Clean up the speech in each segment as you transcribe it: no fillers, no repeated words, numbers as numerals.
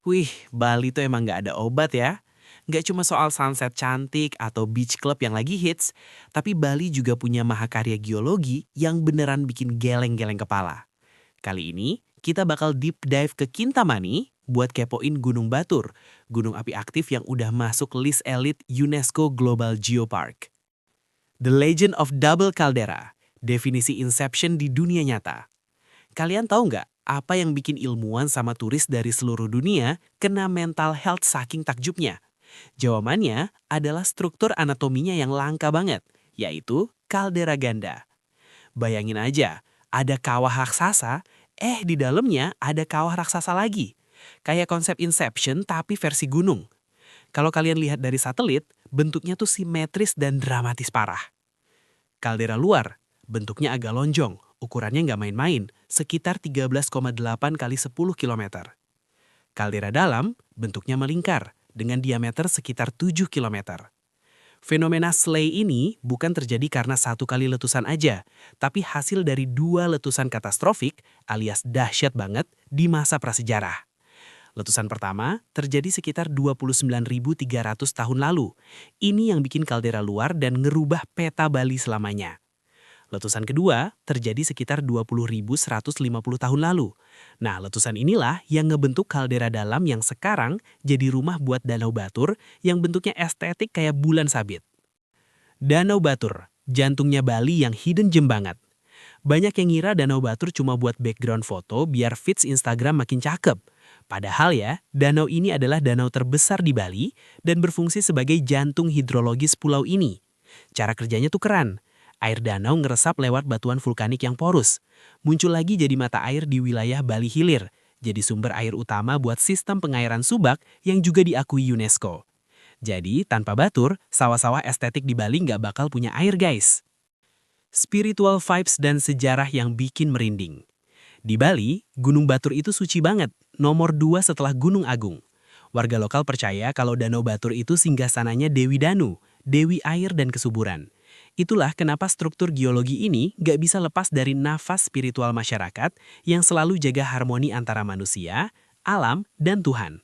Wih, Bali tuh emang nggak ada obat ya. Nggak cuma soal sunset cantik atau beach club yang lagi hits, tapi Bali juga punya mahakarya geologi yang beneran bikin geleng-geleng kepala. Kali ini, kita bakal deep dive ke Kintamani buat kepoin Gunung Batur, gunung api aktif yang udah masuk list elit UNESCO Global Geopark. The Legend of Double Caldera, definisi Inception di dunia nyata. Kalian tahu nggak apa yang bikin ilmuwan sama turis dari seluruh dunia kena mental health saking takjubnya? Jawabannya adalah struktur anatominya yang langka banget, yaitu kaldera ganda. Bayangin aja, ada kawah raksasa, di dalamnya ada kawah raksasa lagi. Kayak konsep Inception tapi versi gunung. Kalau kalian lihat dari satelit, bentuknya tuh simetris dan dramatis parah. Kaldera luar, bentuknya agak lonjong, ukurannya nggak main-main, sekitar 13,8 kali 10 km. Kaldera dalam, bentuknya melingkar, dengan diameter sekitar 7 km. Fenomena Slay ini bukan terjadi karena satu kali letusan aja, tapi hasil dari dua letusan katastrofik alias dahsyat banget di masa prasejarah. Letusan pertama terjadi sekitar 29.300 tahun lalu. Ini yang bikin kaldera luar dan ngerubah peta Bali selamanya. Letusan kedua terjadi sekitar 20.150 tahun lalu. Nah, letusan inilah yang ngebentuk kaldera dalam yang sekarang jadi rumah buat Danau Batur yang bentuknya estetik kayak bulan sabit. Danau Batur, jantungnya Bali yang hidden gem banget. Banyak yang ngira Danau Batur cuma buat background foto biar feeds Instagram makin cakep. Padahal ya, danau ini adalah danau terbesar di Bali dan berfungsi sebagai jantung hidrologis pulau ini. Cara kerjanya tuh keren. Air danau ngeresap lewat batuan vulkanik yang porus. Muncul lagi jadi mata air di wilayah Bali Hilir, jadi sumber air utama buat sistem pengairan Subak yang juga diakui UNESCO. Jadi, tanpa Batur, sawah-sawah estetik di Bali nggak bakal punya air guys. Spiritual vibes dan sejarah yang bikin merinding. Di Bali, Gunung Batur itu suci banget, nomor 2 setelah Gunung Agung. Warga lokal percaya kalau Danau Batur itu singgasananya Dewi Danu, Dewi Air dan Kesuburan. Itulah kenapa struktur geologi ini nggak bisa lepas dari nafas spiritual masyarakat yang selalu jaga harmoni antara manusia, alam, dan Tuhan.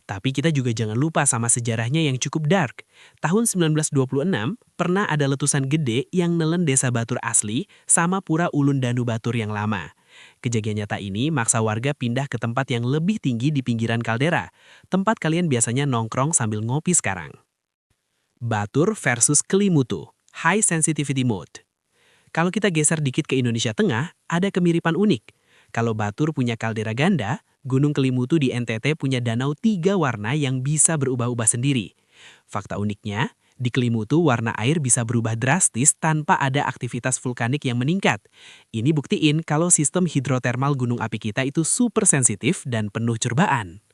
Tapi kita juga jangan lupa sama sejarahnya yang cukup dark. Tahun 1926, pernah ada letusan gede yang nelen desa Batur asli sama pura Ulun Danu Batur yang lama. Kejadian nyata ini maksa warga pindah ke tempat yang lebih tinggi di pinggiran kaldera, tempat kalian biasanya nongkrong sambil ngopi sekarang. Batur versus Kelimutu, High Sensitivity Mode. Kalau kita geser dikit ke Indonesia Tengah, ada kemiripan unik. Kalau Batur punya kaldera ganda, Gunung Kelimutu di NTT punya danau 3 warna yang bisa berubah-ubah sendiri. Fakta uniknya, di Kelimutu warna air bisa berubah drastis tanpa ada aktivitas vulkanik yang meningkat. Ini buktiin kalau sistem hidrotermal gunung api kita itu super sensitif dan penuh cerbaan.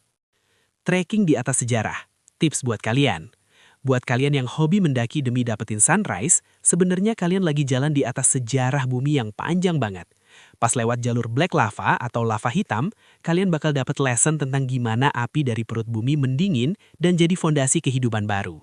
Trekking di atas sejarah. Tips buat kalian. Buat kalian yang hobi mendaki demi dapetin sunrise, sebenarnya kalian lagi jalan di atas sejarah bumi yang panjang banget. Pas lewat jalur black lava atau lava hitam, kalian bakal dapat lesson tentang gimana api dari perut bumi mendingin dan jadi fondasi kehidupan baru.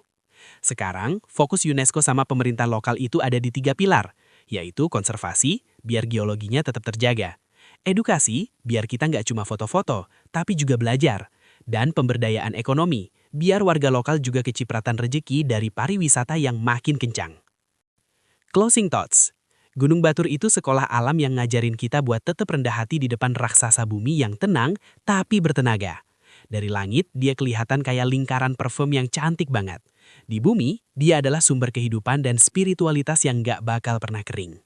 Sekarang, fokus UNESCO sama pemerintah lokal itu ada di 3 pilar, yaitu konservasi, biar geologinya tetap terjaga. Edukasi, biar kita nggak cuma foto-foto, tapi juga belajar. Dan pemberdayaan ekonomi, biar warga lokal juga kecipratan rejeki dari pariwisata yang makin kencang. Closing thoughts. Gunung Batur itu sekolah alam yang ngajarin kita buat tetap rendah hati di depan raksasa bumi yang tenang tapi bertenaga. Dari langit, dia kelihatan kayak lingkaran parfum yang cantik banget. Di bumi, dia adalah sumber kehidupan dan spiritualitas yang gak bakal pernah kering.